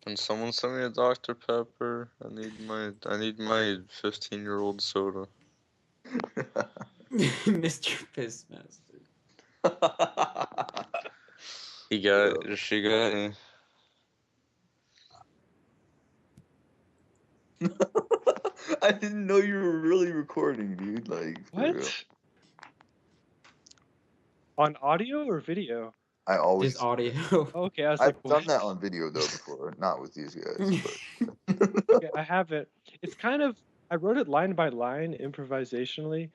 Can someone send me a Dr. Pepper? I need my 15-year-old soda. Mr. Pissmaster. She got it. I didn't know you were really recording, dude. Like, for real. What? On audio or video? I always. Just audio. Okay, I was I've like, done what? that on video though before, not with these guys. But Okay, I haven't. It's kind of. I wrote it line by line, improvisationally,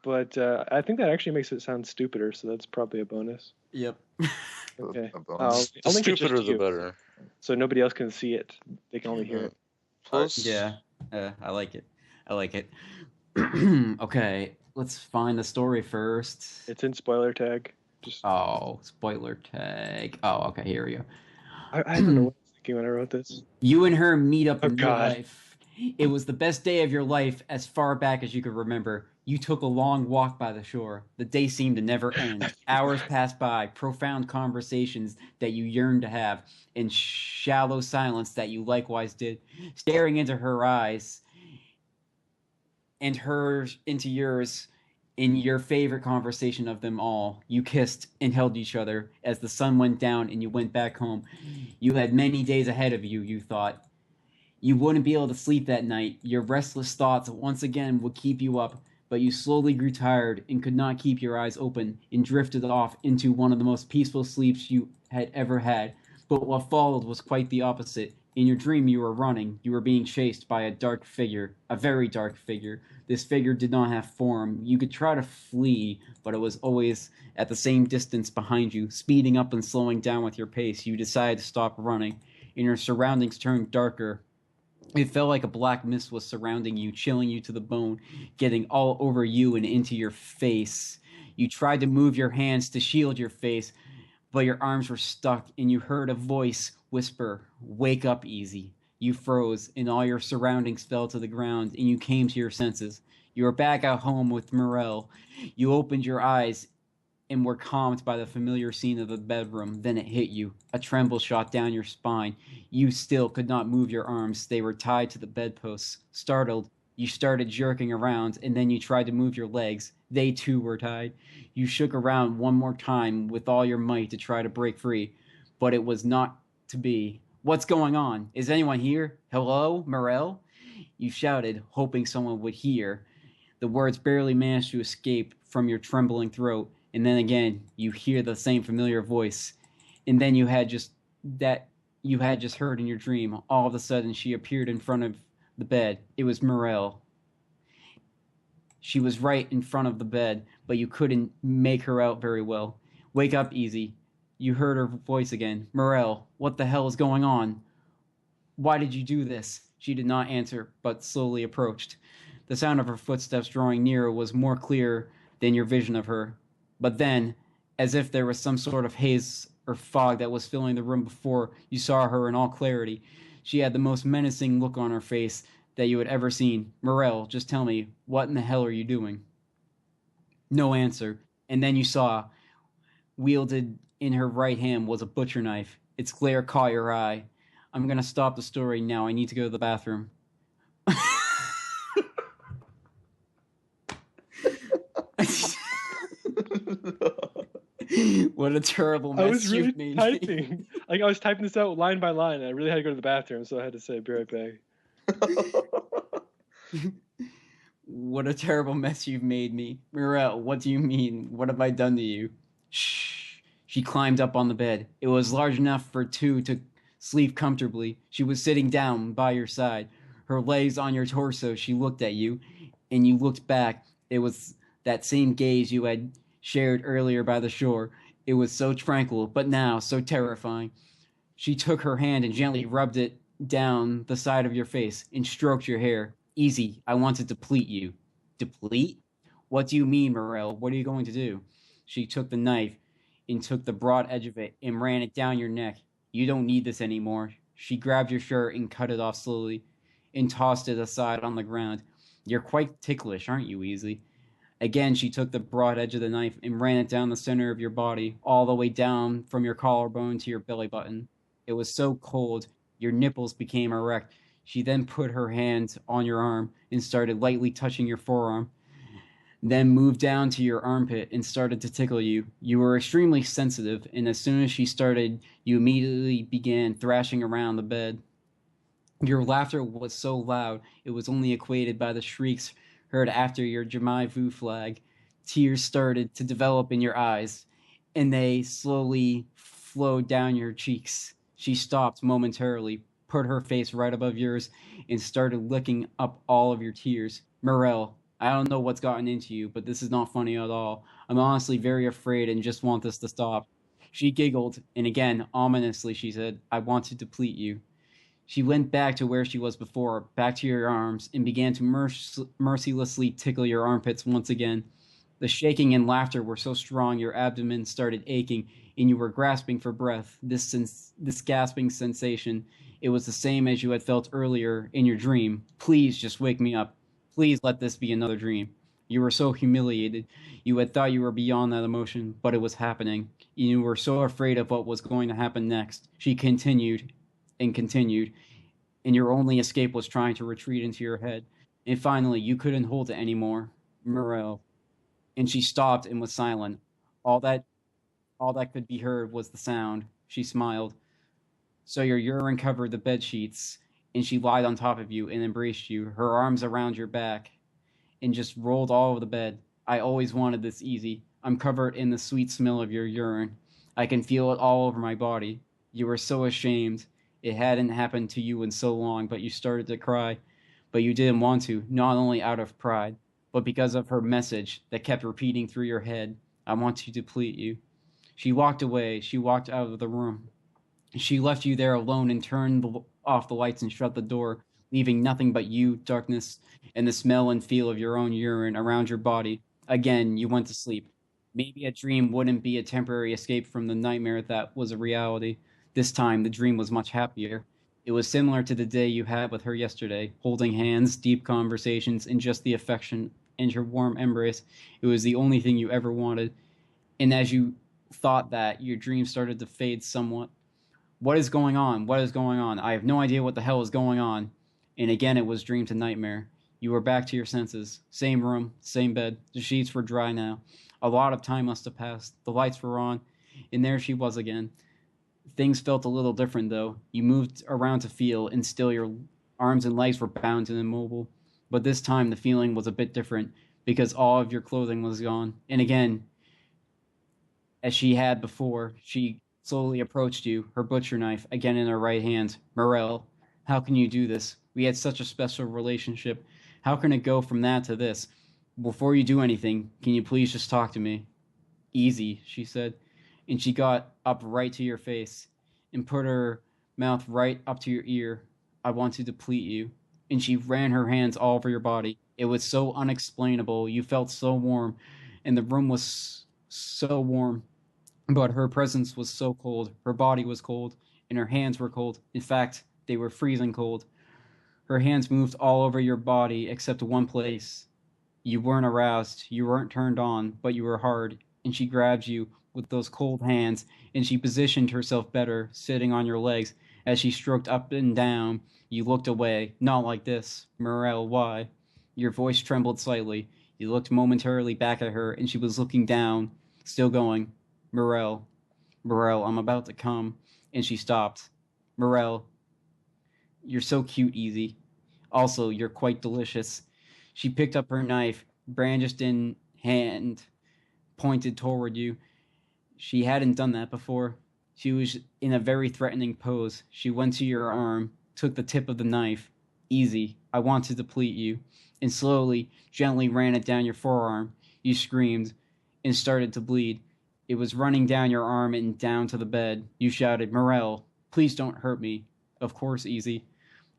but I think that actually makes it sound stupider. So that's probably a bonus. Yep. Okay. a bonus. The I'll link it just stupider to the you, better. so nobody else can see it. They can only hear it. Plus, Yeah. I like it. I like it. Okay, let's find the story first. It's in spoiler tag. Just Oh, spoiler tag. Oh, okay, here we go. I don't know what I was thinking when I wrote this. You and her meet up in real God. life. It was the best day of your life as far back as you could remember. You took a long walk by the shore. The day seemed to never end. Hours passed by, profound conversations that you yearned to have, and shallow silence that you likewise did. Staring into her eyes and hers into yours in your favorite conversation of them all, you kissed and held each other as the sun went down and you went back home. You had many days ahead of you, you thought. You wouldn't be able to sleep that night. Your restless thoughts once again would keep you up, but you slowly grew tired and could not keep your eyes open and drifted off into one of the most peaceful sleeps you had ever had. But what followed was quite the opposite. In your dream, you were running. You were being chased by a dark figure, a very dark figure. This figure did not have form. You could try to flee, but it was always at the same distance behind you, speeding up and slowing down with your pace. You decided to stop running, and your surroundings turned darker. It felt like a black mist was surrounding you, chilling you to the bone, getting all over you and into your face. You tried to move your hands to shield your face, but your arms were stuck, and you heard a voice whisper, "Wake up, Easy." You froze, and all your surroundings fell to the ground, and you came to your senses. You were back at home with Morel. You opened your eyes and were calmed by the familiar scene of the bedroom. Then it hit you. A tremble shot down your spine. You still could not move your arms. They were tied to the bedposts. Startled, you started jerking around, and then you tried to move your legs. They too were tied. You shook around one more time with all your might to try to break free, but it was not to be. What's going on? Is anyone here? Hello, Morel? You shouted, hoping someone would hear. The words barely managed to escape from your trembling throat, and then again you hear the same familiar voice. And then you had just heard in your dream. All of a sudden she appeared in front of the bed. It was Morel. She was right in front of the bed, but you couldn't make her out very well. Wake up, Easy. You heard her voice again. Morel, what the hell is going on? Why did you do this? She did not answer, but slowly approached. The sound of her footsteps drawing nearer was more clear than your vision of her. But then, as if there was some sort of haze or fog that was filling the room before you saw her in all clarity, she had the most menacing look on her face that you had ever seen. Morel, just tell me, what in the hell are you doing? No answer. And then you saw, wielded in her right hand was a butcher knife. Its glare caught your eye. I'm going to stop the story now. I need to go to the bathroom. What a terrible mess I was really you've made. typing. Like I was typing this out line by line. And I really had to go to the bathroom, so I had to say, "Be right back." What a terrible mess you've made me. Mirelle, what do you mean? What have I done to you? Shh. She climbed up on the bed. It was large enough for two to sleep comfortably. She was sitting down by your side, her legs on your torso. She looked at you, and you looked back. It was that same gaze you had shared earlier by the shore. It was so tranquil, but now so terrifying. She took her hand and gently rubbed it down the side of your face and stroked your hair. Easy, I want to deplete you. Deplete? What do you mean, Morel? What are you going to do? She took the knife and took the broad edge of it and ran it down your neck. You don't need this anymore. She grabbed your shirt and cut it off slowly and tossed it aside on the ground. You're quite ticklish, aren't you, Easy? Again, she took the broad edge of the knife and ran it down the center of your body, all the way down from your collarbone to your belly button. It was so cold, your nipples became erect. She then put her hand on your arm and started lightly touching your forearm, then moved down to your armpit and started to tickle you. You were extremely sensitive, and as soon as she started, you immediately began thrashing around the bed. Your laughter was so loud, it was only equated by the shrieks heard after your Jemai Vu flag. Tears started to develop in your eyes, and they slowly flowed down your cheeks. She stopped momentarily, put her face right above yours, and started licking up all of your tears. Morel, I don't know what's gotten into you, but this is not funny at all. I'm honestly very afraid and just want this to stop. She giggled, and again, ominously, she said, I want to deplete you. She went back to where she was before, back to your arms, and began to mercilessly tickle your armpits once again. The shaking and laughter were so strong your abdomen started aching, and you were grasping for breath. This gasping sensation, it was the same as you had felt earlier in your dream. Please just wake me up. Please let this be another dream. You were so humiliated. You had thought you were beyond that emotion, but it was happening. You were so afraid of what was going to happen next. She continued and continued, and your only escape was trying to retreat into your head. And finally, you couldn't hold it anymore. Morel. And she stopped and was silent. All that all that could be heard was the sound. She smiled. So your urine covered the bed sheets, and she lied on top of you and embraced you, her arms around your back, and just rolled all over the bed. I always wanted this easy. I'm covered in the sweet smell of your urine. I can feel it all over my body. You were so ashamed. It hadn't happened to you in so long, but you started to cry. But you didn't want to, not only out of pride, but because of her message that kept repeating through your head. I want to deplete you. She walked away. She walked out of the room. She left you there alone and turned off the lights and shut the door, leaving nothing but you, darkness, and the smell and feel of your own urine around your body. Again, you went to sleep. Maybe a dream wouldn't be a temporary escape from the nightmare that was a reality. This time, the dream was much happier. It was similar to the day you had with her yesterday, holding hands, deep conversations, and just the affection and her warm embrace. It was the only thing you ever wanted. And as you thought that, your dream started to fade somewhat. What is going on? What is going on? I have no idea what the hell is going on. And again, it was dream to nightmare. You were back to your senses. Same room, same bed. The sheets were dry now. A lot of time must have passed. The lights were on, and there she was again. Things felt a little different, though. You moved around to feel, and still your arms and legs were bound and immobile. But this time, the feeling was a bit different, because all of your clothing was gone. And again, as she had before, she slowly approached you, her butcher knife again in her right hand. Morel, how can you do this? We had such a special relationship. How can it go from that to this? Before you do anything, can you please just talk to me? Easy, she said, and she got up right to your face and put her mouth right up to your ear. I want to deplete you. And she ran her hands all over your body. It was so unexplainable. You felt so warm, and the room was so warm. But her presence was so cold. Her body was cold, and her hands were cold. In fact, they were freezing cold. Her hands moved all over your body except one place. You weren't aroused, you weren't turned on, but you were hard, and she grabbed you with those cold hands, and she positioned herself better, sitting on your legs. As she stroked up and down, you looked away. Not like this. Morel, why? Your voice trembled slightly. You looked momentarily back at her, and she was looking down, still going. Morel, Morel, I'm about to come. And she stopped. Morel, you're so cute, Easy. Also, you're quite delicious. She picked up her knife, brandished in hand, pointed toward you. She hadn't done that before. She was in a very threatening pose. She went to your arm, took the tip of the knife. Easy, I want to deplete you. And slowly, gently ran it down your forearm. You screamed and started to bleed. It was running down your arm and down to the bed. You shouted, Morel, please don't hurt me. Of course, Easy.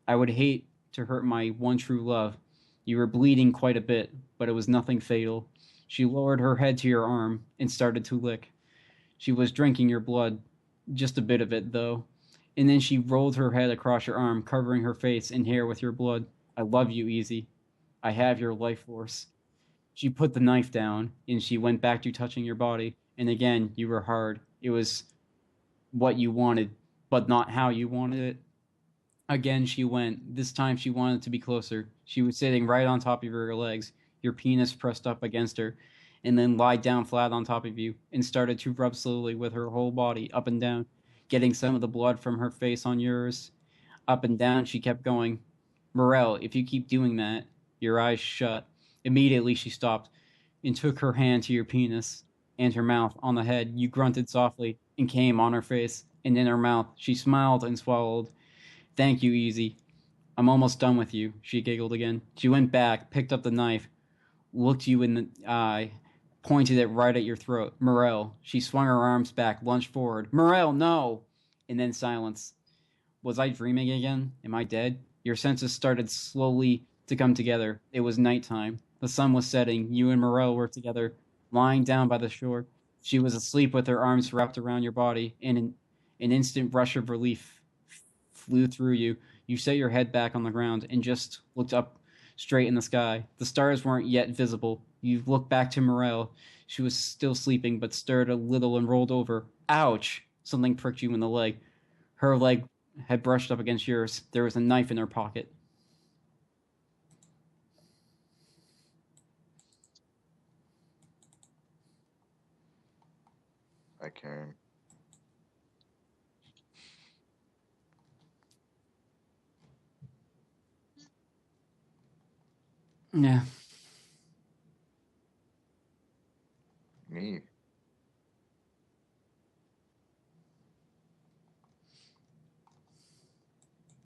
I would hate to hurt my one true love. You were bleeding quite a bit, but it was nothing fatal. She lowered her head to your arm and started to lick. She was drinking your blood, just a bit of it, though. And then she rolled her head across your arm, covering her face and hair with your blood. I love you, Easy. I have your life force. She put the knife down, and she went back to touching your body. And again, you were hard. It was what you wanted. but not how you wanted it. Again, she went. This time she wanted to be closer. She was sitting right on top of your legs, your penis pressed up against her, and then lied down flat on top of you and started to rub slowly with her whole body up and down, getting some of the blood from her face on yours. Up and down she kept going. Morel, if you keep doing that, your eyes shut. Immediately she stopped and took her hand to your penis and her mouth on the head. You grunted softly and came on her face and in her mouth. She smiled and swallowed. Thank you, Easy. I'm almost done with you, she giggled again. She went back, picked up the knife, looked you in the eye, pointed it right at your throat. Morel. She swung her arms back, lunged forward. Morel, no! And then silence. Was I dreaming again? Am I dead? Your senses started slowly to come together. It was nighttime. The sun was setting. You and Morel were together, lying down by the shore. She was asleep with her arms wrapped around your body, and an instant rush of relief flew through you. You set your head back on the ground and just looked up straight in the sky. The stars weren't yet visible. You looked back to Morel. She was still sleeping, but stirred a little and rolled over. Ouch! Something pricked you in the leg. Her leg had brushed up against yours. There was a knife in her pocket. I can. Yeah,